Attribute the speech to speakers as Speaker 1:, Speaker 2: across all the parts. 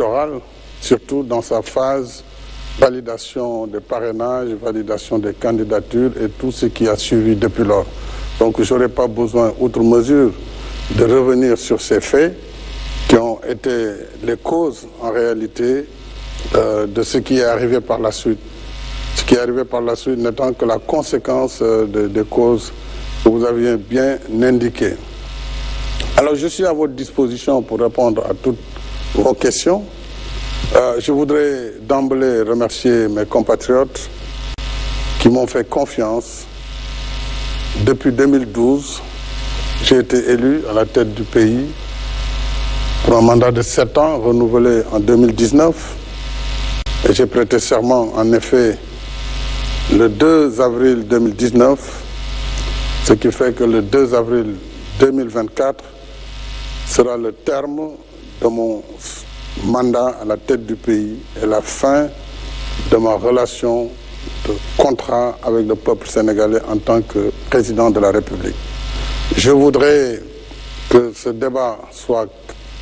Speaker 1: électorale, surtout dans sa phase validation des parrainages, validation des candidatures et tout ce qui a suivi depuis lors. Donc je n'aurai pas besoin, outre mesure, de revenir sur ces faits qui ont été les causes en réalité de ce qui est arrivé par la suite. Ce qui est arrivé par la suite n'étant que la conséquence des causes que vous aviez bien indiquées. Alors je suis à votre disposition pour répondre à toutes vos questions. Je voudrais d'emblée remercier mes compatriotes qui m'ont fait confiance. Depuis 2012, j'ai été élu à la tête du pays pour un mandat de 7 ans, renouvelé en 2019. Et j'ai prêté serment, en effet, le 2 avril 2019, ce qui fait que le 2 avril 2024 sera le terme de mon mandat à la tête du pays et la fin de ma relation de contrat avec le peuple sénégalais en tant que président de la République. Je voudrais que ce débat soit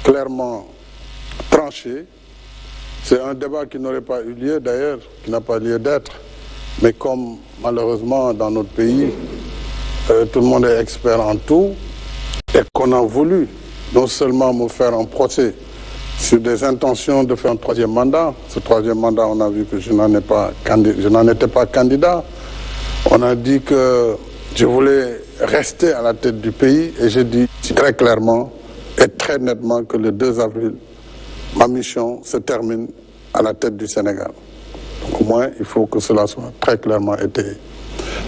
Speaker 1: clairement tranché. C'est un débat qui n'aurait pas eu lieu d'ailleurs, qui n'a pas lieu d'être, mais comme malheureusement dans notre pays, tout le monde est expert en tout, et qu'on a voulu non seulement me faire un procès sur des intentions de faire un troisième mandat. Ce troisième mandat, on a vu que je n'en étais pas candidat. On a dit que je voulais rester à la tête du pays et j'ai dit très clairement et très nettement que le 2 avril, ma mission se termine à la tête du Sénégal. Donc au moins, il faut que cela soit très clairement étayé.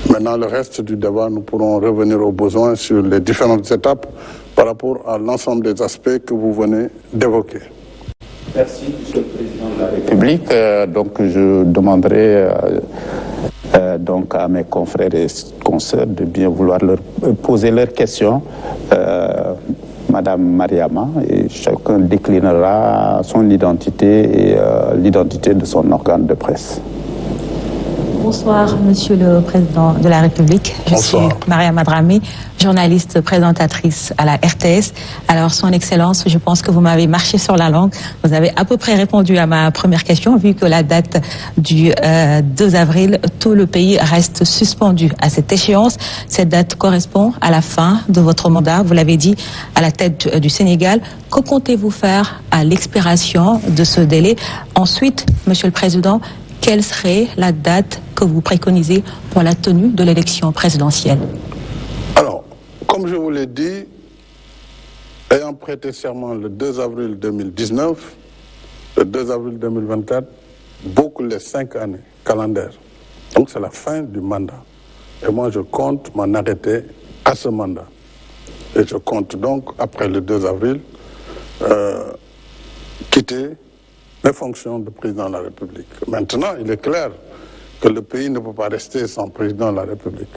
Speaker 1: Maintenant, le reste du débat, nous pourrons revenir aux besoins sur les différentes étapes par rapport à l'ensemble des aspects que vous venez d'évoquer.
Speaker 2: Merci, Monsieur le Président de la République. Donc, je demanderai donc à mes confrères et consoeurs de bien vouloir leur poser leurs questions. Madame Mariama, et chacun déclinera son identité et l'identité de son organe de presse.
Speaker 3: Bonsoir, Monsieur le Président de la République. Je suis Mariama Dramé, journaliste présentatrice à la RTS. Alors, Son Excellence, je pense que vous m'avez marché sur la langue. Vous avez à peu près répondu à ma première question, vu que la date du 2 avril, tout le pays reste suspendu à cette échéance. Cette date correspond à la fin de votre mandat, vous l'avez dit, à la tête du Sénégal. Que comptez-vous faire à l'expiration de ce délai? Ensuite, Monsieur le Président, quelle serait la date que vous préconisez pour la tenue de l'élection présidentielle?
Speaker 1: Alors, comme je vous l'ai dit, ayant prêté serment le 2 avril 2019, le 2 avril 2024, boucle les 5 années calendaires. Donc c'est la fin du mandat. Et moi je compte m'en arrêter à ce mandat. Et je compte donc, après le 2 avril, quitter mes fonctions de président de la République. Maintenant, il est clair que le pays ne peut pas rester sans président de la République.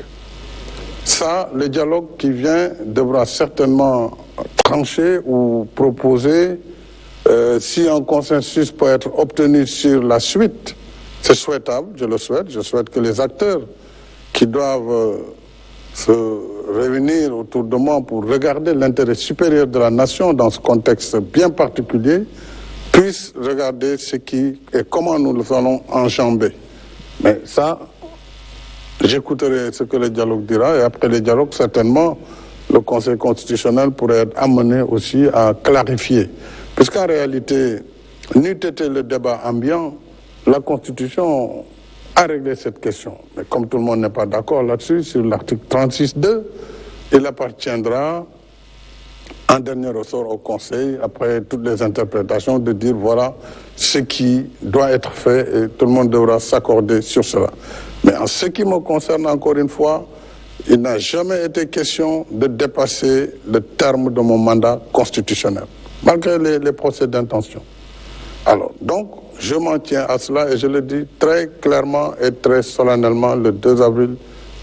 Speaker 1: Ça, le dialogue qui vient devra certainement trancher ou proposer, si un consensus peut être obtenu sur la suite, c'est souhaitable, je le souhaite. Je souhaite que les acteurs qui doivent se réunir autour de moi pour regarder l'intérêt supérieur de la nation dans ce contexte bien particulier puissent regarder ce qui et comment nous le allons enjamber. Mais ça, j'écouterai ce que le dialogue dira et après le dialogue, certainement, le Conseil constitutionnel pourrait être amené aussi à clarifier. Puisqu'en réalité, n'eût été le débat ambiant, la Constitution a réglé cette question. Mais comme tout le monde n'est pas d'accord là-dessus, sur l'article 36.2, il appartiendra en dernier ressort au Conseil, après toutes les interprétations, de dire voilà ce qui doit être fait et tout le monde devra s'accorder sur cela. Mais en ce qui me concerne, encore une fois, il n'a jamais été question de dépasser le terme de mon mandat constitutionnel, malgré les procès d'intention. Alors, donc, je m'en tiens à cela et je le dis très clairement et très solennellement, le 2 avril,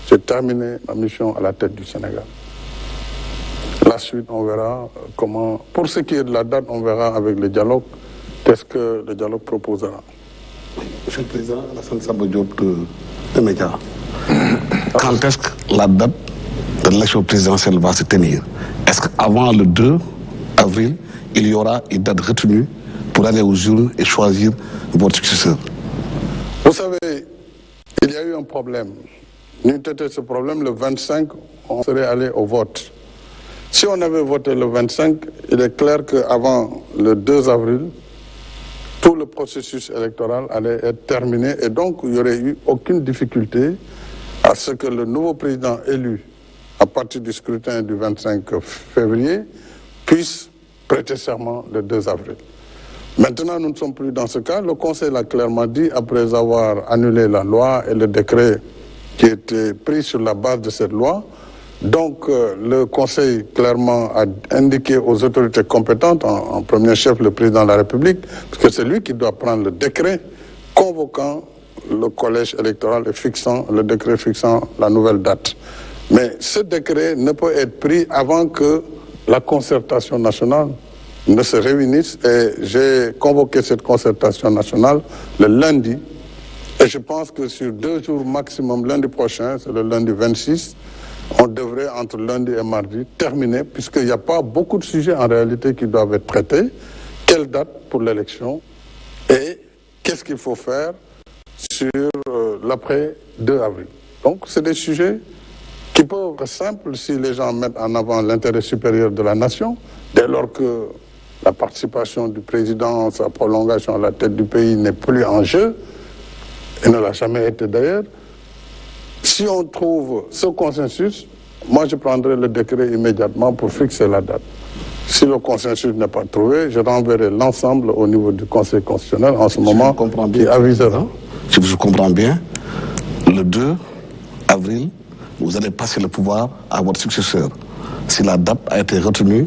Speaker 1: j'ai terminé ma mission à la tête du Sénégal. La suite, on verra comment... Pour ce qui est de la date, on verra avec le dialogue, qu'est-ce que le dialogue proposera.
Speaker 4: Monsieur le Président, Alassane Samba Diop de Média. Quand est-ce que la date de l'élection présidentielle va se tenir? Est-ce qu'avant le 2 avril, il y aura une date retenue pour aller aux urnes et choisir votre successeur?
Speaker 1: Vous savez, il y a eu un problème. N'eût été ce problème, le 25, on serait allé au vote. Si on avait voté le 25, il est clair qu'avant le 2 avril, tout le processus électoral allait être terminé et donc il n'y aurait eu aucune difficulté à ce que le nouveau président élu, à partir du scrutin du 25 février, puisse prêter serment le 2 avril. Maintenant, nous ne sommes plus dans ce cas. Le Conseil l'a clairement dit, après avoir annulé la loi et le décret qui était pris sur la base de cette loi. Donc, le Conseil clairement a indiqué aux autorités compétentes, en premier chef le président de la République, parce que c'est lui qui doit prendre le décret convoquant le collège électoral et fixant le décret fixant la nouvelle date. Mais ce décret ne peut être pris avant que la concertation nationale ne se réunisse. Et j'ai convoqué cette concertation nationale le lundi. Et je pense que sur 2 jours maximum, lundi prochain, c'est le lundi 26, on devrait, entre lundi et mardi, terminer, puisqu'il n'y a pas beaucoup de sujets en réalité qui doivent être traités. Quelle date pour l'élection et qu'est-ce qu'il faut faire sur l'après 2 avril. Donc, c'est des sujets qui peuvent être simples si les gens mettent en avant l'intérêt supérieur de la nation, dès lors que la participation du président, sa prolongation à la tête du pays n'est plus en jeu, et ne l'a jamais été d'ailleurs. Si on trouve ce consensus, moi je prendrai le décret immédiatement pour fixer la date. Si le consensus n'est pas trouvé, je renverrai l'ensemble au niveau du Conseil constitutionnel en ce moment qui avisera.
Speaker 4: Si je comprends bien, le 2 avril, vous allez passer le pouvoir à votre successeur. Si la date a été retenue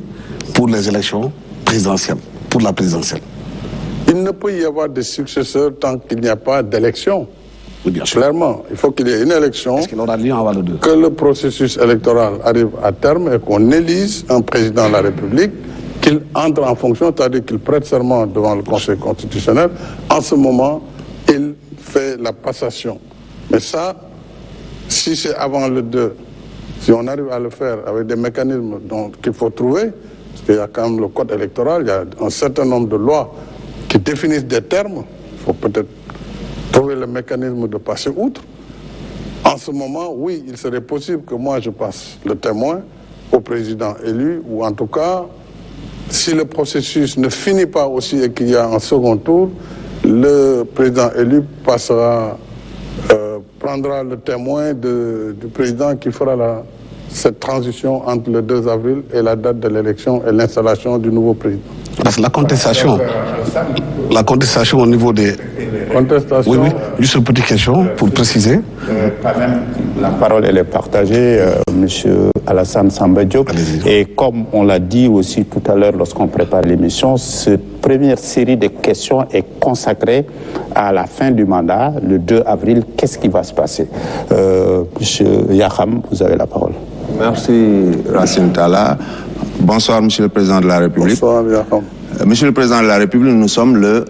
Speaker 4: pour les élections présidentielles, pour la présidentielle.
Speaker 1: Il ne peut y avoir de successeur tant qu'il n'y a pas d'élection.
Speaker 4: Oui, bien sûr.
Speaker 1: Clairement, il faut qu'il y ait une élection,
Speaker 4: est-ce qu'il aura lieu avant le 2?
Speaker 1: Que le processus électoral arrive à terme et qu'on élise un président de la République, qu'il entre en fonction, c'est-à-dire qu'il prête serment devant le Conseil constitutionnel. En ce moment, il fait la passation. Mais ça, si c'est avant le 2, si on arrive à le faire avec des mécanismes qu'il faut trouver, parce qu'il y a quand même le code électoral, il y a un certain nombre de lois qui définissent des termes, il faut peut-être trouver le mécanisme de passer outre. En ce moment, oui, il serait possible que moi je passe le témoin au président élu, ou en tout cas, si le processus ne finit pas aussi et qu'il y a un second tour, le président élu prendra le témoin du président qui fera cette transition entre le 2 avril et la date de l'élection et l'installation du nouveau président.
Speaker 4: Parce que la contestation au niveau des...
Speaker 1: Contestation.
Speaker 4: Oui, juste une petite question pour préciser.
Speaker 2: Quand même, la parole elle est partagée, Monsieur Alassane Samba Diop. Et comme on l'a dit aussi tout à l'heure lorsqu'on prépare l'émission, cette première série de questions est consacrée à la fin du mandat, le 2 avril. Qu'est-ce qui va se passer? Monsieur Yakham, vous avez la parole.
Speaker 5: Merci Racine Talla. Bonsoir Monsieur le Président de la République.
Speaker 1: Bonsoir Yakham.
Speaker 5: Monsieur le Président de la République, nous sommes le